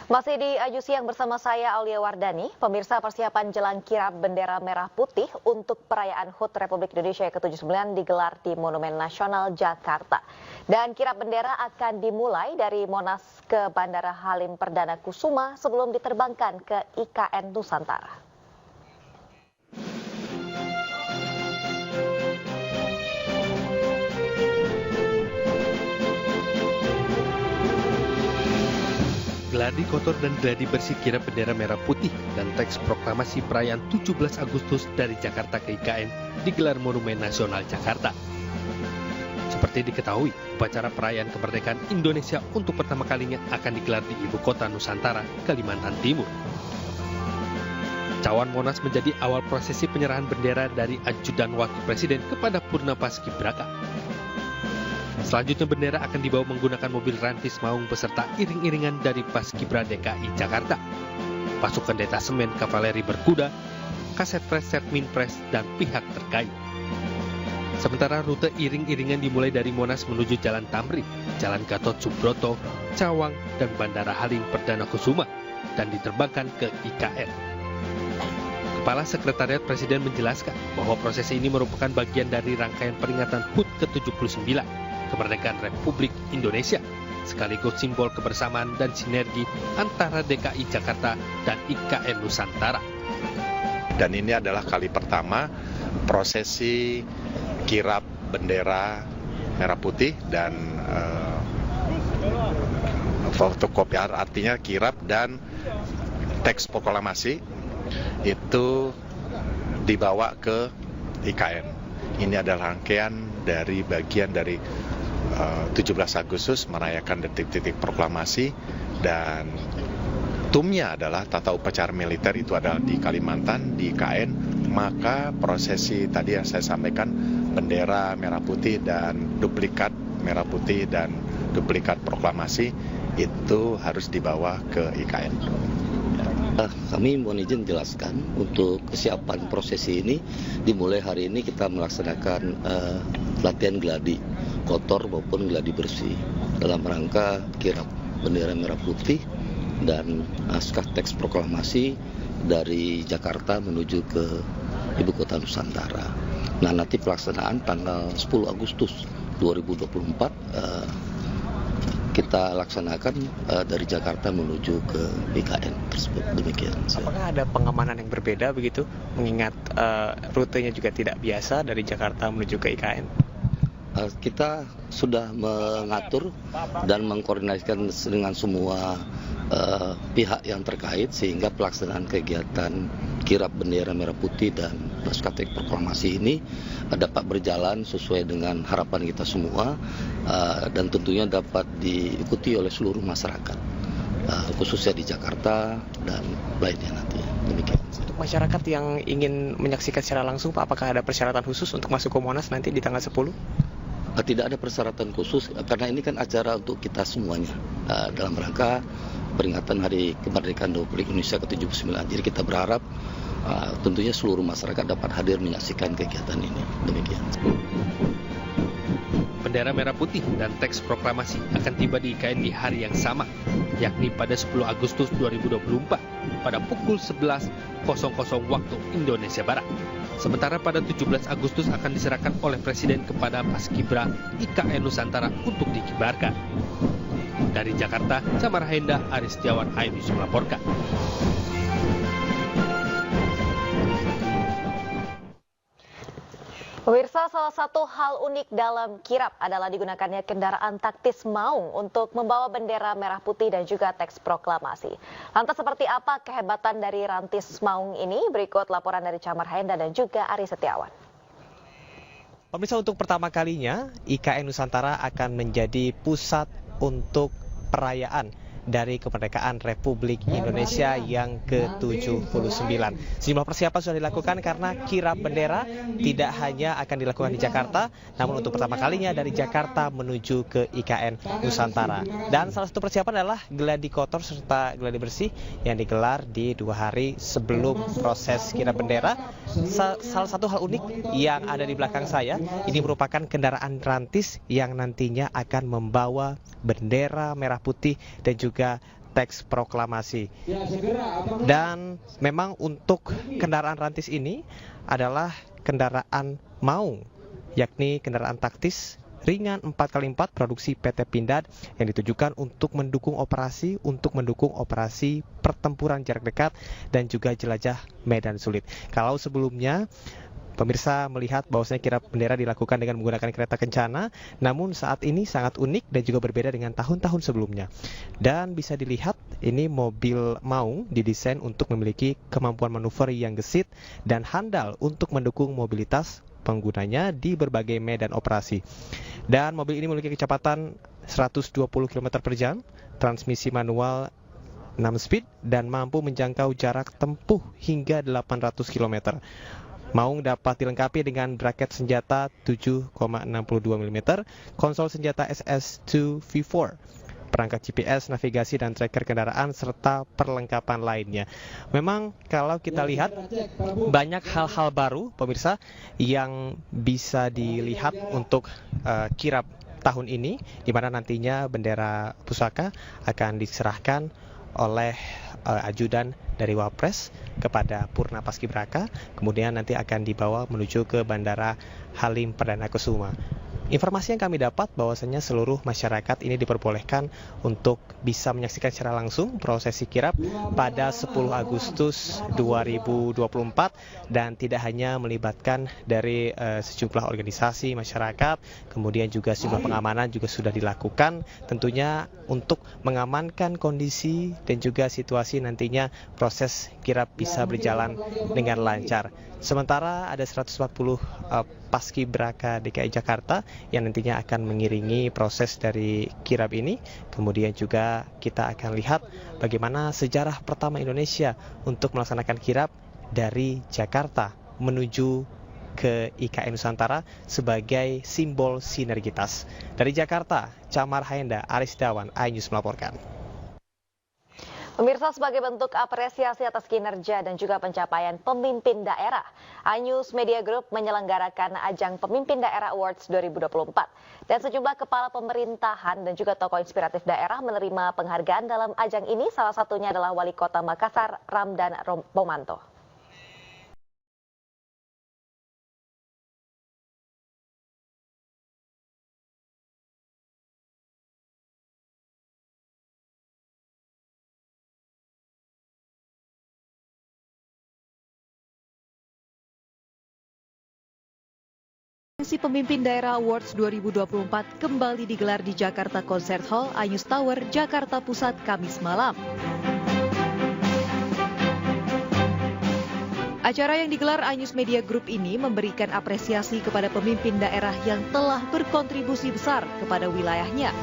Masih di Aju Siang bersama saya Aulia Wardani. Pemirsa, persiapan jelang kirap bendera merah putih untuk perayaan HUT Republik Indonesia ke-79 digelar di Monumen Nasional Jakarta. Dan kirap bendera akan dimulai dari Monas ke Bandara Halim Perdana Kusuma sebelum diterbangkan ke IKN Nusantara. Gladi kotor dan gladi bersih kirap bendera merah putih dan teks proklamasi perayaan 17 Agustus dari Jakarta ke IKN digelar Monumen Nasional Jakarta. Seperti diketahui, upacara perayaan kemerdekaan Indonesia untuk pertama kalinya akan digelar di Ibu Kota Nusantara, Kalimantan Timur. Cawan Monas menjadi awal prosesi penyerahan bendera dari Ajudan Wakil Presiden kepada Purna Paskibraka. Selanjutnya bendera akan dibawa menggunakan mobil rantis maung beserta iring-iringan dari Paskibra DKI Jakarta, pasukan detasemen kavaleri berkuda, kaset pres, setminpres, dan pihak terkait. Sementara rute iring-iringan dimulai dari Monas menuju Jalan Tamrin, Jalan Gatot Subroto, Cawang, dan Bandara Halim Perdana Kusuma, dan diterbangkan ke IKN. Kepala Sekretariat Presiden menjelaskan bahwa proses ini merupakan bagian dari rangkaian peringatan HUT ke-79, Kemerdekaan Republik Indonesia, sekaligus simbol kebersamaan dan sinergi antara DKI Jakarta dan IKN Nusantara. Dan ini adalah kali pertama prosesi kirap bendera merah putih dan fotokopiar, artinya kirap dan teks proklamasi itu dibawa ke IKN. Ini adalah rangkaian dari bagian dari 17 Agustus merayakan detik-detik proklamasi, dan tumnya adalah tata upacara militer itu adalah di Kalimantan, di IKN. Maka prosesi tadi yang saya sampaikan, bendera merah putih dan duplikat merah putih dan duplikat proklamasi itu harus dibawa ke IKN. Kami mohon izin jelaskan untuk kesiapan prosesi ini. Dimulai hari ini kita melaksanakan latihan gladi kotor maupun gladi bersih dalam rangka kirap bendera merah putih dan naskah teks proklamasi dari Jakarta menuju ke Ibu Kota Nusantara. Nah, nanti pelaksanaan tanggal 10 Agustus 2024 kita laksanakan dari Jakarta menuju ke IKN tersebut. Demikian. Apakah ada pengamanan yang berbeda begitu, mengingat rutenya juga tidak biasa dari Jakarta menuju ke IKN? Kita sudah mengatur dan mengkoordinasikan dengan semua pihak yang terkait sehingga pelaksanaan kegiatan kirap bendera merah putih dan naskah teks proklamasi ini dapat berjalan sesuai dengan harapan kita semua dan tentunya dapat diikuti oleh seluruh masyarakat, khususnya di Jakarta dan lainnya nanti. Demikian. Untuk masyarakat yang ingin menyaksikan secara langsung, Pak, apakah ada persyaratan khusus untuk masuk ke Monas nanti di tanggal 10? Tidak ada persyaratan khusus karena ini kan acara untuk kita semuanya dalam rangka peringatan Hari Kemerdekaan Republik Indonesia ke-79. Jadi kita berharap tentunya seluruh masyarakat dapat hadir menyaksikan kegiatan ini. Demikian. Bendera merah putih dan teks proklamasi akan tiba di IKN di hari yang sama, yakni pada 10 Agustus 2024 pada pukul 11.00 waktu Indonesia Barat. Sementara pada 17 Agustus akan diserahkan oleh Presiden kepada Paskibra IKN Nusantara untuk dikibarkan. Dari Jakarta, Samara Henda, Aris Setiawan, iNews melaporkan. Pemirsa, salah satu hal unik dalam kirap adalah digunakannya kendaraan taktis maung untuk membawa bendera merah putih dan juga teks proklamasi. Lantas seperti apa kehebatan dari rantis maung ini? Berikut laporan dari Camar Henda dan juga Aris Setiawan. Pemirsa, untuk pertama kalinya IKN Nusantara akan menjadi pusat untuk perayaan dari kemerdekaan Republik Indonesia yang ke-79. Sejumlah persiapan sudah dilakukan karena kirap bendera tidak hanya akan dilakukan di Jakarta, namun untuk pertama kalinya dari Jakarta menuju ke IKN Nusantara. Dan salah satu persiapan adalah gladi kotor serta gladi bersih yang digelar di 2 hari sebelum proses kirap bendera. Salah satu hal unik yang ada di belakang saya, ini merupakan kendaraan rantis yang nantinya akan membawa bendera merah putih dan juga teks proklamasi. Dan memang untuk kendaraan rantis ini adalah kendaraan maung, yakni kendaraan taktis ringan 4x4 produksi PT Pindad yang ditujukan untuk mendukung operasi pertempuran jarak dekat dan juga jelajah medan sulit. Kalau sebelumnya pemirsa melihat bahwasanya kirap bendera dilakukan dengan menggunakan kereta kencana, namun saat ini sangat unik dan juga berbeda dengan tahun-tahun sebelumnya. Dan bisa dilihat ini mobil maung didesain untuk memiliki kemampuan manuver yang gesit dan handal untuk mendukung mobilitas penggunanya di berbagai medan operasi. Dan mobil ini memiliki kecepatan 120 km per jam, transmisi manual 6 speed dan mampu menjangkau jarak tempuh hingga 800 km. Maung dapat dilengkapi dengan braket senjata 7,62 mm, konsol senjata SS2 V4, perangkat GPS, navigasi dan tracker kendaraan serta perlengkapan lainnya. Memang kalau kita lihat banyak hal-hal baru pemirsa yang bisa dilihat untuk kirap tahun ini, di mana nantinya bendera pusaka akan diserahkan oleh ajudan dari Wapres kepada Purna Paskibraka, kemudian nanti akan dibawa menuju ke Bandara Halim Perdana Kusuma. Informasi yang kami dapat bahwasanya seluruh masyarakat ini diperbolehkan untuk bisa menyaksikan secara langsung prosesi kirap pada 10 Agustus 2024 dan tidak hanya melibatkan dari sejumlah organisasi masyarakat, kemudian juga sejumlah pengamanan juga sudah dilakukan tentunya untuk mengamankan kondisi dan juga situasi nantinya proses kirap bisa berjalan dengan lancar. Sementara ada 140 Paskibraka DKI Jakarta yang nantinya akan mengiringi proses dari kirap ini. Kemudian juga kita akan lihat bagaimana sejarah pertama Indonesia untuk melaksanakan kirap dari Jakarta menuju ke IKN Nusantara sebagai simbol sinergitas. Dari Jakarta, Camar Hayenda, Aris Dawan, iNews melaporkan. Pemirsa, sebagai bentuk apresiasi atas kinerja dan juga pencapaian pemimpin daerah, iNews Media Group menyelenggarakan ajang Pemimpin Daerah Awards 2024. Dan sejumlah kepala pemerintahan dan juga tokoh inspiratif daerah menerima penghargaan dalam ajang ini, salah satunya adalah Wali Kota Makassar, Ramdan Pomanto. Seleksi Pemimpin Daerah Awards 2024 kembali digelar di Jakarta Concert Hall, iNews Tower, Jakarta Pusat, Kamis malam. Acara yang digelar iNews Media Group ini memberikan apresiasi kepada pemimpin daerah yang telah berkontribusi besar kepada wilayahnya.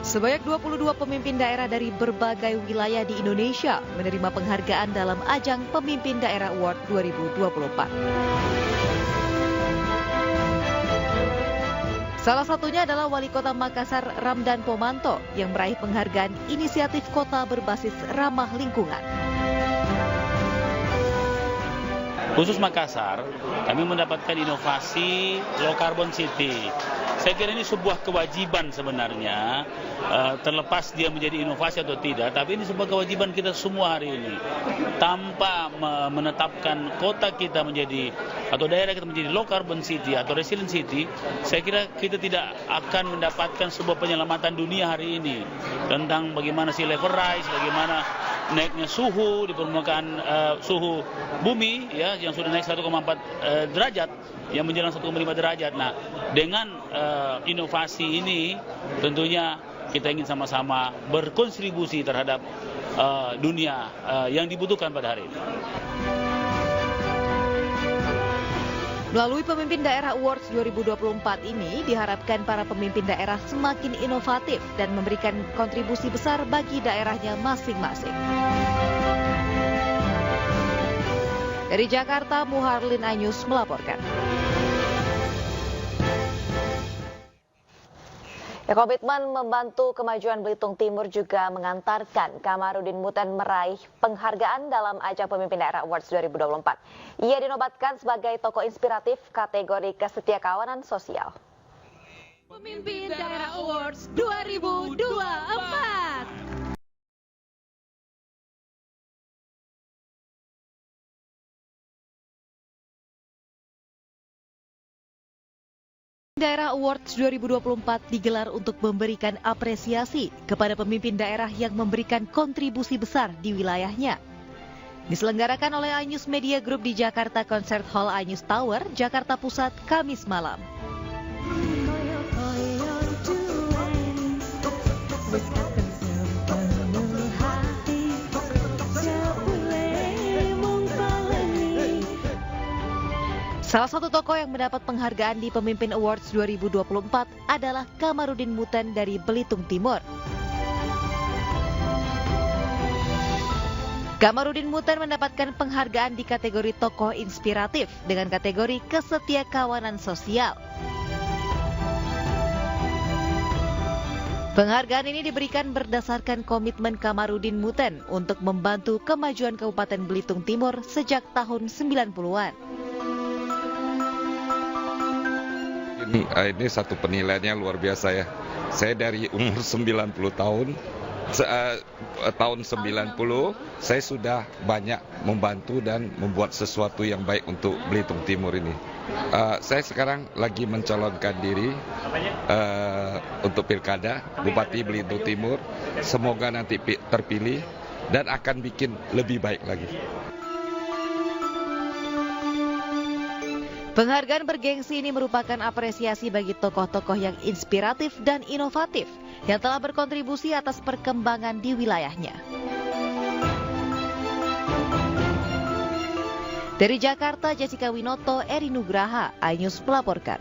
Sebanyak 22 pemimpin daerah dari berbagai wilayah di Indonesia menerima penghargaan dalam ajang Pemimpin Daerah Award 2024. Salah satunya adalah Wali Kota Makassar, Ramdan Pomanto, yang meraih penghargaan inisiatif kota berbasis ramah lingkungan. Khusus Makassar, kami mendapatkan inovasi low carbon city. Saya kira ini sebuah kewajiban sebenarnya, terlepas dia menjadi inovasi atau tidak, tapi ini sebuah kewajiban kita semua hari ini. Tanpa menetapkan kota kita menjadi, atau daerah kita menjadi low carbon city atau resilient city, saya kira kita tidak akan mendapatkan sebuah penyelamatan dunia hari ini. Tentang bagaimana sea level rise, bagaimana naiknya suhu di permukaan suhu bumi, ya, yang sudah naik 1,4 derajat, yang menjelang 1,5 derajat. Nah, dengan inovasi ini tentunya kita ingin sama-sama berkontribusi terhadap dunia yang dibutuhkan pada hari ini. Melalui Pemimpin Daerah Awards 2024 ini diharapkan para pemimpin daerah semakin inovatif dan memberikan kontribusi besar bagi daerahnya masing-masing. Dari Jakarta, Muharlin, iNews melaporkan. Ya, komitmen membantu kemajuan Belitung Timur juga mengantarkan Kamarudin Muten meraih penghargaan dalam ajang Pemimpin Daerah Awards 2024. Ia dinobatkan sebagai tokoh inspiratif kategori kesetiakawanan sosial. Pemimpin Daerah Awards 2024. Daerah Awards 2024 digelar untuk memberikan apresiasi kepada pemimpin daerah yang memberikan kontribusi besar di wilayahnya. Diselenggarakan oleh iNews Media Group di Jakarta Concert Hall iNews Tower, Jakarta Pusat, Kamis malam. Salah satu tokoh yang mendapat penghargaan di Pemimpin Awards 2024 adalah Kamarudin Muten dari Belitung Timur. Kamarudin Muten mendapatkan penghargaan di kategori tokoh inspiratif dengan kategori kesetiakawanan sosial. Penghargaan ini diberikan berdasarkan komitmen Kamarudin Muten untuk membantu kemajuan Kabupaten Belitung Timur sejak tahun 90-an. Ini satu penilaiannya luar biasa ya. Saya dari umur 90 tahun, tahun 90 saya sudah banyak membantu dan membuat sesuatu yang baik untuk Belitung Timur ini. Saya sekarang lagi mencalonkan diri untuk pilkada Bupati Belitung Timur. Semoga nanti terpilih dan akan bikin lebih baik lagi. Penghargaan bergengsi ini merupakan apresiasi bagi tokoh-tokoh yang inspiratif dan inovatif yang telah berkontribusi atas perkembangan di wilayahnya. Dari Jakarta, Jessica Winoto, Eri Nugraha, iNews melaporkan.